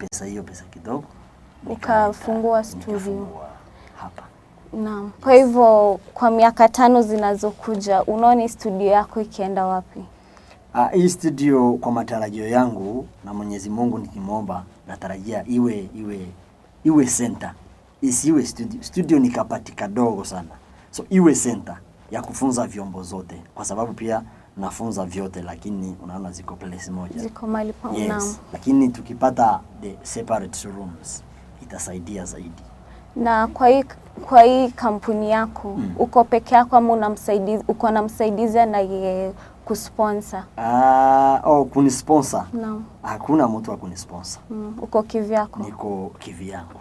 pesa kidogo ukafungua studio hapa. Naam. Kwa hivyo kwa miaka 5 zinazokuja unaona studio yako ikienda wapi? Hii studio kwa matarajio yangu na Mwenyezi Mungu nikimwomba natarajia iwe center. Isiwe studio. Studio ni kapati kadogo sana. So iwe center ya kufunza vyombo zote kwa sababu pia nafunza vyote lakini unaona ziko place moja. Ziko mahali pa yes. Lakini tukipata the separate rooms itasaidia zaidi. Na kwa hii kampuni yako uko peke yako ama uko na msaidizi anaye kusponsor? Kunisponsor? No. Hakuna mtu wa kunisponsor. Uko kivyako? Niko kivyangu.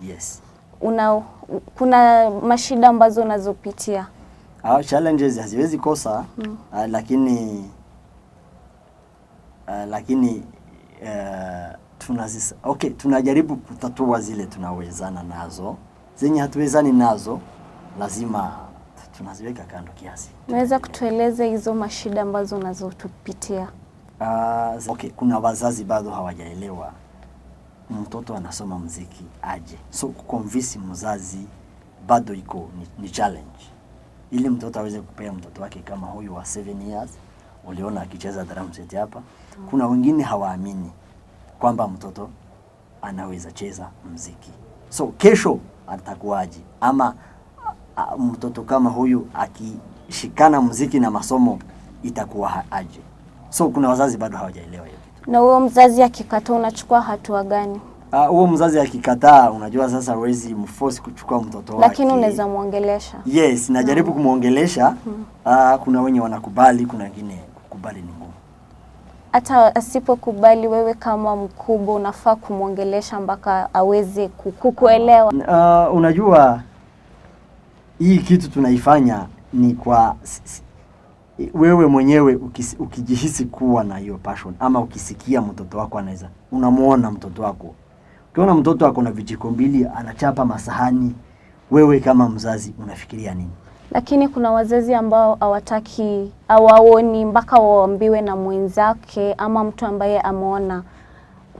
Yes. Kuna mashida ambazo unazopitia? Challenges haziwezi kosa, lakini tunajaribu kutatua zile tunawezana nazo. Zenye hatuwezani nazo lazima tunaziweka kando kiasi. Unaweza kutueleza hizo mashida ambazo unazotupitia? Kuna wazazi bado hawajaelewa mtoto anasoma muziki aje. So kuconvince mzazi bado iko ni challenge. Ili mtoto aweze kupea mtoto wake kama huyu wa 7 years, uliona akicheza drum set hapa. Kuna wengine hawaamini kwamba mtoto anaweza cheza muziki. So kesho atakuwaje? Ama mtoto kama huyu akishikana muziki na masomo itakuwa aje? So kuna wazazi bado hawajaelewa hiyo kitu. Na huyo mzazi akikataa unachukua hatua gani? Huo mzazi akikataa, unajua sasa huwezi mforce kuchukua mtoto wake. Lakini unaweza muongelesha. Yes, najaribu kumuongelesha. Kuna wenye wanakubali, kuna wengine kukubali ni ngumu. Hata asipokubali, wewe kama mkubwa unafaa kumuongelesha mpaka aweze kukuelewa. Unajua hii kitu tunaifanya ni kwa wewe mwenyewe ukijihisi kuwa na hiyo passion ama ukisikia mtoto wako anaweza, unamuona mtoto wako. Ukiona mtoto wako na vijiko 2 anachapa masahani, wewe kama mzazi unafikiria nini? Lakini kuna wazazi ambao hawataki, hawaoni mpaka waambiwe na mwenzake ama mtu ambaye ameona.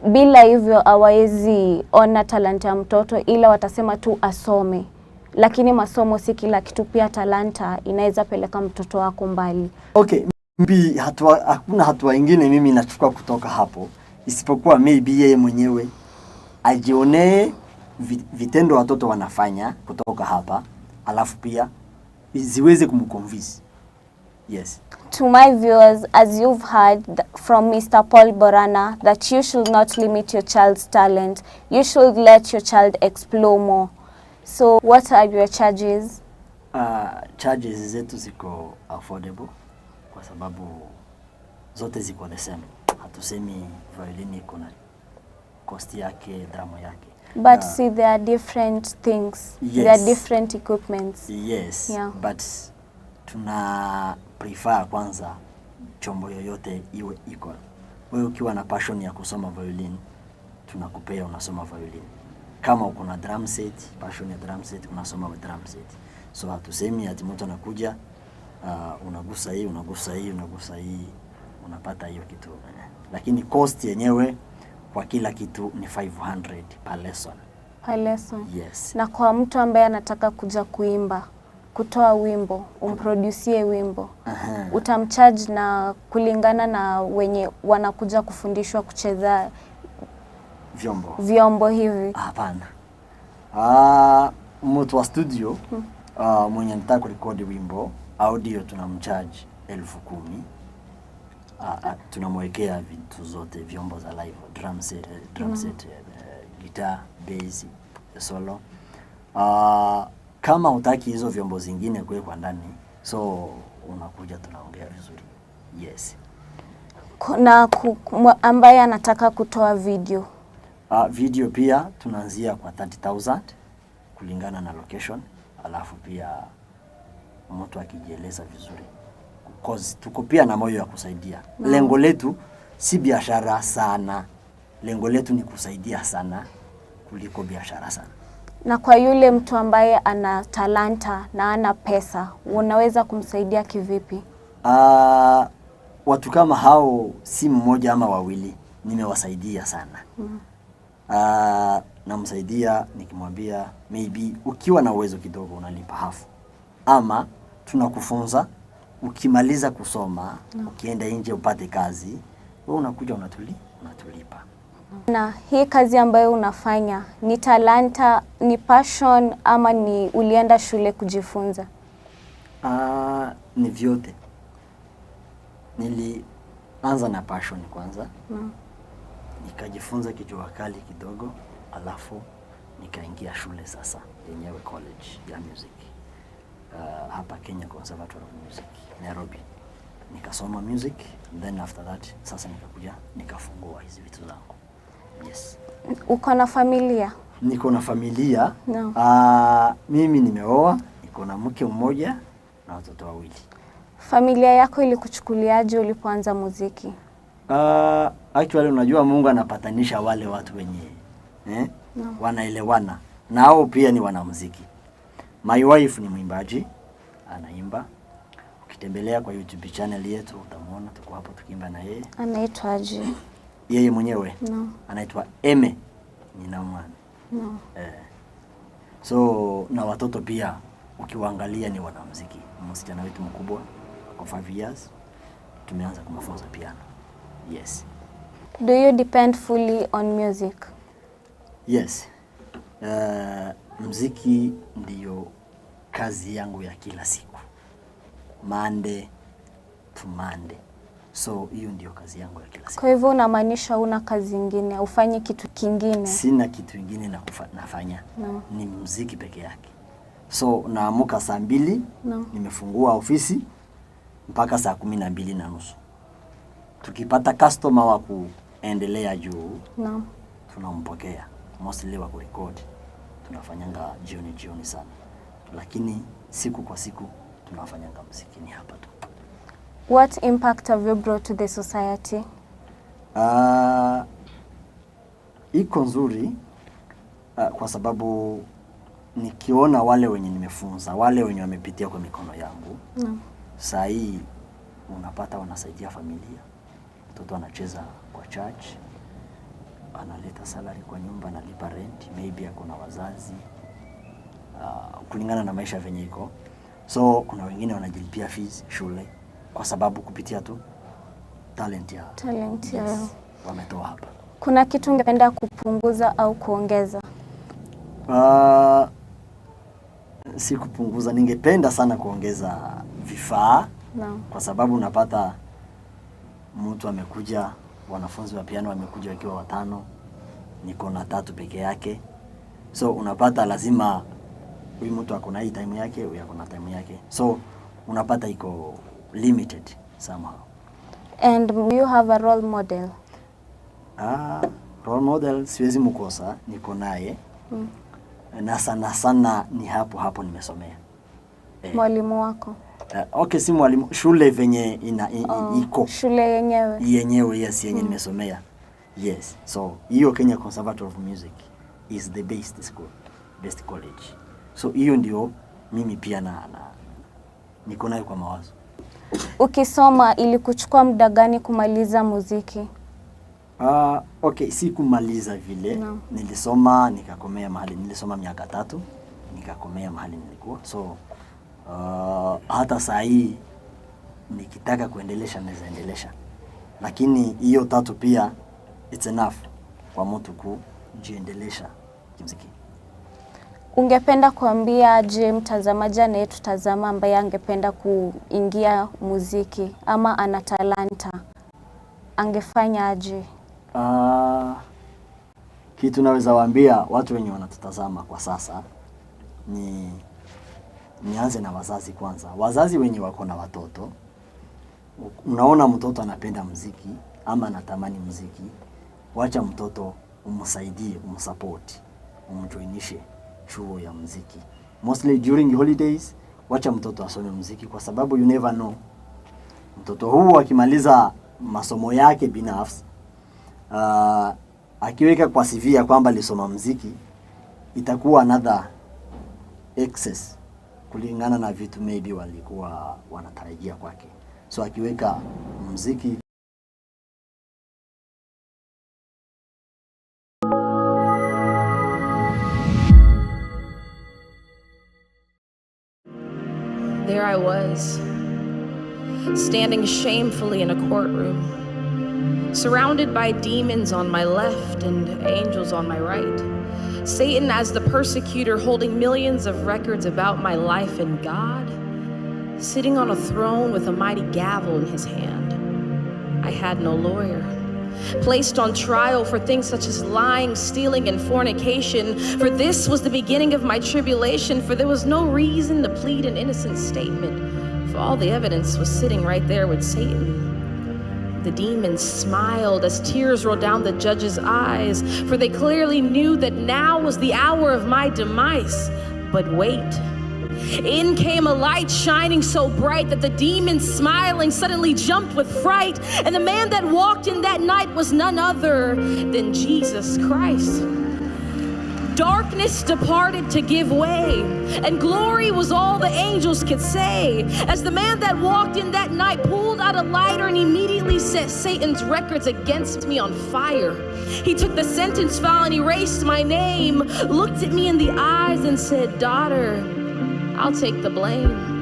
Bila hivyo hawezi ona talanta ya mtoto, ila watasema tu asome. Lakini masomo si kila kitu, pia talanta inaweza peleka mtoto wako mbali. Hakuna hatua nyingine mimi nachukua kutoka hapo isipokuwa maybe yeye mwenyewe ajionee vitendo watoto wanafanya kutoka hapa, alafu pia ziweze kumconvince. Yes. To my viewers, as you've heard from Mr. Paul Borana, that you should not limit your child's talent. You should let your child explore more. So what are your charges? Charges zetu ziko affordable kwa sababu zote ziko the same. Hatusemi violin iko na cost yake, drama yake. But see, there are different things. Yes. There are different equipments. Yes. Yeah. But tuna prefer kwanza chombo yoyote iwe equal. Wewe ukiwa na passion ya kusoma violin, tunakupea unasoma violin. Kama uko na drum set, passion ya drum set, unasoma drum set. So hatusemi ati mtu anakuja unagusa hii, unapata hiyo kitu. Lakini cost yenyewe kwa kila kitu ni 500 per lesson. Per lesson? Yes. Na kwa mtu ambaye anataka kuja kuimba, kutoa wimbo, umproducie wimbo, utamcharge na kulingana na wenye wanakuja kufundishwa kucheza vyombo hivi? Hapana. Mtu wa studio mwenye anataka kurekodi wimbo, audio tunamcharge 10,000. Tunamwekea vitu zote, vyombo za live, drum set, guitar, bass, solo. Kama hutaki hizo vyombo zingine kuwekwa ndani, so unakuja tunaongea vizuri. Yes. Na ambaye anataka kutoa video? Video pia tunaanzia kwa 30,000 kulingana na location, alafu pia mtu akijieleza vizuri. Because tuko pia na moyo ya kusaidia. Lengo letu si biashara sana. Lengo letu ni kusaidia sana kuliko biashara sana. Na kwa yule mtu ambaye ana talanta na ana pesa, unaweza kumsaidia kivipi? Watu kama hao si mmoja ama wawili nimewasaidia sana. namsaidia nikimwambia maybe ukiwa na uwezo kidogo unalipa half, ama tunakufunza ukimaliza kusoma ukienda nje upate kazi, wewe unakuja unatulipa. Na hii kazi ambayo unafanya ni talanta, ni passion, ama ni ulienda shule kujifunza? Ni vyote. Nilianza na passion kwanza. Nikajifunza kijua kali kidogo, alafu nikaingia shule sasa yenyewe, college ya music. Hapa Kenya Conservatory of Music, Nairobi. Nikasoma music, then after that sasa nikakuja nikafungua hizi vitu zangu. Yes. Uko na familia? Niko na familia. No. Mimi nimeoa, niko na mke mmoja na watoto wawili. Familia yako ilikuchukuliaje ulipoanza muziki? Actually unajua Mungu anapatanisha wale watu wenye wanaelewana. Nao pia ni wanamuziki. My wife ni mwimbaji, anaimba. Ukitembelea kwa YouTube channel yetu utamuona tuko hapo tukiimba na yeye. Anaitwaje? Yeye mwenyewe? No. Anaitwa Eme Ninamwana. No. So na watoto pia ukiwaangalia ni wanamuziki. Msichana wetu mkubwa kwa 5 years tumeanza kumfunza piano. Yes. Do you depend fully on music? Yes. Muziki ndiyo kazi yangu ya kila siku. Monday to Monday. So hiyo ndio kazi yangu ya kila siku. Kwa hivyo unamaanisha una kazi nyingine, ufanye kitu kingine? Sina kitu kingine nafanya. No. Ni muziki peke yake. So naamuka saa 2, no. Nimefungua ofisi mpaka saa 12:30. Tukipata customer wa kuendelea juu, no. Tunampokea. Mostly wa kurekodi. Tunafanyanga jioni sana. Lakini siku kwa siku tunafanyanga muziki ni hapa tu. What impact have you brought to the society? Iko nzuri kwa sababu nikiona wale wenye nimefunza, wale wenye wamepitia kwa mikono yangu. No. Saa hii unapata wanasaidia familia. Mtoto anacheza kwa church, analeta salary kwa nyumba, analipa rent, maybe akona wazazi. Kulingana na maisha venye iko. So kuna wengine wanajilipia fees shule kwa sababu kupitia tu talent yao. Yes, wametoa hapa. Kuna kitu ungependa kupunguza au kuongeza? Si kupunguza, ningependa sana kuongeza vifaa. No. Kwa sababu unapata mtu amekuja, wanafunzi wa piano wamekuja wakiwa 5, niko na 3 peke yake. So unapata lazima huyu mtu akona hii time yake, huyu akona time yake. So unapata iko limited somehow. And you have a role model? Role model siwezi mkosa, niko naye. Na sana ni hapo nimesomea. Mwalimu wako? Okay, si mwalimu, shule venye iko. Shule yenyewe? Yes, yenye nimesomea. Yes. So hiyo Kenya Conservatory of Music is the best school, best college. So hiyo ndio mimi pia niko nayo kwa mawazo. Ukisoma ili kuchukua muda gani kumaliza muziki? Okay, si kumaliza vile. No. Nilisoma nikakomea mahali, nilisoma miaka 3 nikakomea mahali nilikuwa. So hata saa hii nikitaka kuendelesha naweza endelesha. Lakini hiyo 3 pia it's enough kwa mtu kujiendelesha kimuziki. Ungependa kuambia je mtazamaji anayetutazama ambaye angependa kuingia muziki ama ana talanta, angefanya aje? Kitu naweza waambia watu wenye wanatutazama kwa sasa nianze na wazazi kwanza. Wazazi wenye wako na watoto, unaona mtoto anapenda muziki ama anatamani muziki, wacha mtoto umsaidie, umsupport, umjoinishe chuo ya muziki. Mostly during holidays, wacha mtoto asome muziki kwa sababu you never know. Mtoto huu akimaliza masomo yake binafsi, akiweka kwa CV ya kwamba alisoma muziki, itakuwa another excess kulingana na vitu maybe walikuwa wanatarajia kwake. So akiweka muziki there I was, standing shamefully in a courtroom, surrounded by demons on my left and angels on my right. Satan as the persecutor, holding millions of records about my life, and God sitting on a throne with a mighty gavel in his hand. I had no lawyer. Placed on trial for things such as lying, stealing, and fornication. For this was the beginning of my tribulation, for there was no reason to plead an innocent statement, for all the evidence was sitting right there with Satan. The demons smiled as tears rolled down the judge's eyes, for they clearly knew that now was the hour of my demise. But wait. In came a light shining so bright that the demons smiling suddenly jumped with fright. And the man that walked in that night was none other than Jesus Christ. Darkness departed to give way, and glory was all the angels could say. As the man that walked in that night pulled out a lighter and immediately set Satan's records against me on fire. He took the sentence file and erased my name, looked at me in the eyes and said, "Daughter, I'll take the blame."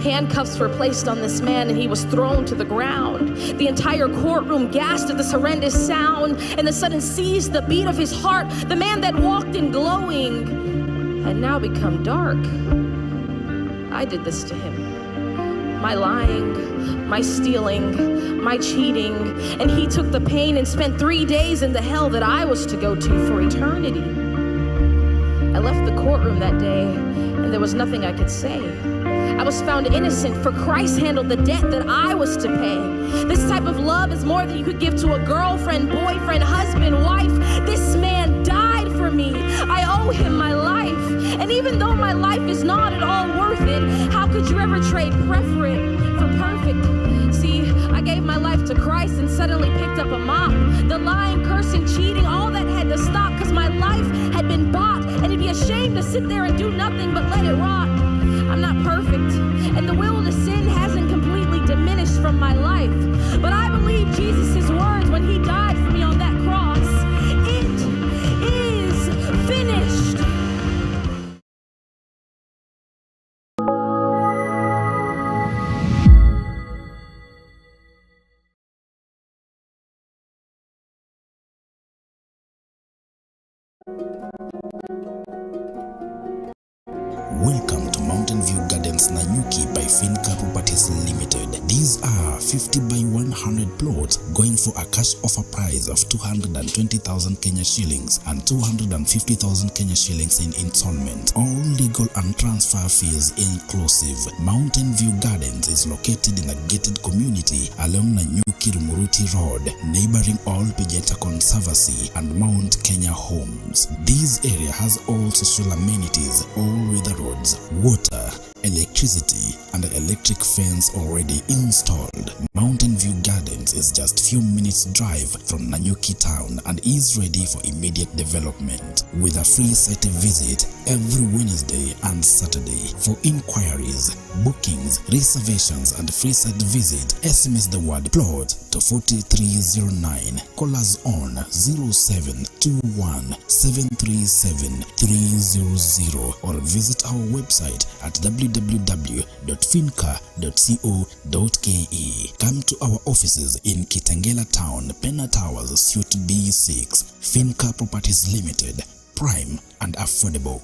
Handcuffs were placed on this man and he was thrown to the ground. The entire courtroom gasped at this horrendous sound, and the sudden seized the beat of his heart. The man that walked in glowing had now become dark. I did this to him. My lying, my stealing, my cheating, and he took the pain and spent 3 days in the hell that I was to go to for eternity. I left the courtroom that day, and there was nothing I could say. I was found innocent, for Christ handled the debt that I was to pay. This type of love is more than you could give to a girlfriend, boyfriend, husband, wife. This man died for me. I owe him my life. And even though my life is not at all worth it, how could you ever trade preference for perfect? See, I gave my life to Christ and suddenly picked up a mop. The lying, cursing, cheating, all that had to stop, because my life had been bought. And it'd be a shame to sit there and do nothing but let it rot. I'm not perfect, and the will to sin hasn't completely diminished from my life. But I believe Jesus' words when he died for me on that cross. It is finished. Welcome to Mountain View Gardens Nanyuki by Finca Properties Limited. These are 50 by 100 plots going for a cash offer price of 220,000 Kenya shillings and 250,000 Kenya shillings in installment. All legal and transfer fees inclusive. Mountain View Gardens is located in a gated community along Nanyuki Rumuruti Road, neighboring All Pijeta Conservancy and Mount Kenya Homes. This area has all social amenities, all weather roads, water, electricity, and an electric fence already installed. Mountain View Gardens is just few minutes drive from Nanyuki town and is ready for immediate development with a free site visit every Wednesday and Saturday. For inquiries, bookings, reservations, and free site visit, SMS the word plot to 4309. Call us on 0721 737 300 or visit our website at www.finca.co.ke. Come to our offices in Kitengela Town, Pena Towers, Suite B6. Finca Properties Limited, prime and affordable.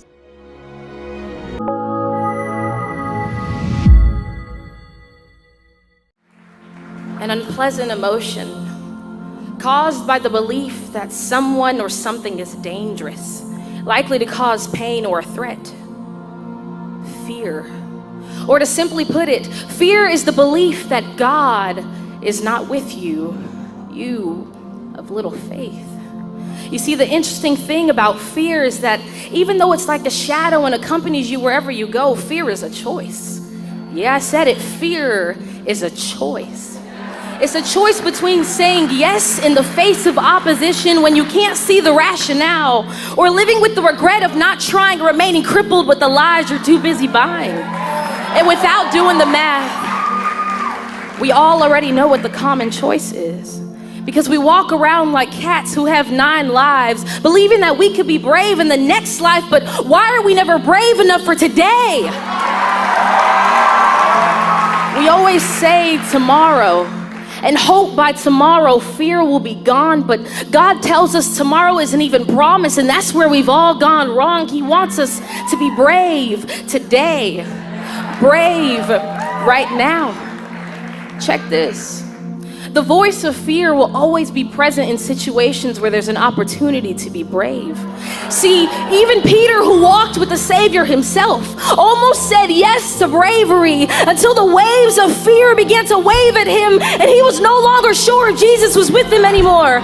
An unpleasant emotion caused by the belief that someone or something is dangerous, likely to cause pain or a threat. Fear. Or to simply put it, fear is the belief that God is not with you, you of little faith. You see, the interesting thing about fear is that even though it's like a shadow and accompanies you wherever you go, fear is a choice. Yeah, I said it, fear is a choice. It's a choice between saying yes in the face of opposition when you can't see the rationale, or living with the regret of not trying or remaining crippled with the lies you're too busy buying. And without doing the math, we all already know what the common choice is. Because we walk around like cats who have 9 lives, believing that we could be brave in the next life, but why are we never brave enough for today? We always say tomorrow and hope by tomorrow fear will be gone, but God tells us tomorrow isn't even promised, and that's where we've all gone wrong. He wants us to be brave today, brave right now. Check this. The voice of fear will always be present in situations where there's an opportunity to be brave. See, even Peter, who walked with the Savior himself, almost said yes to bravery until the waves of fear began to wave at him and he was no longer sure if Jesus was with him anymore.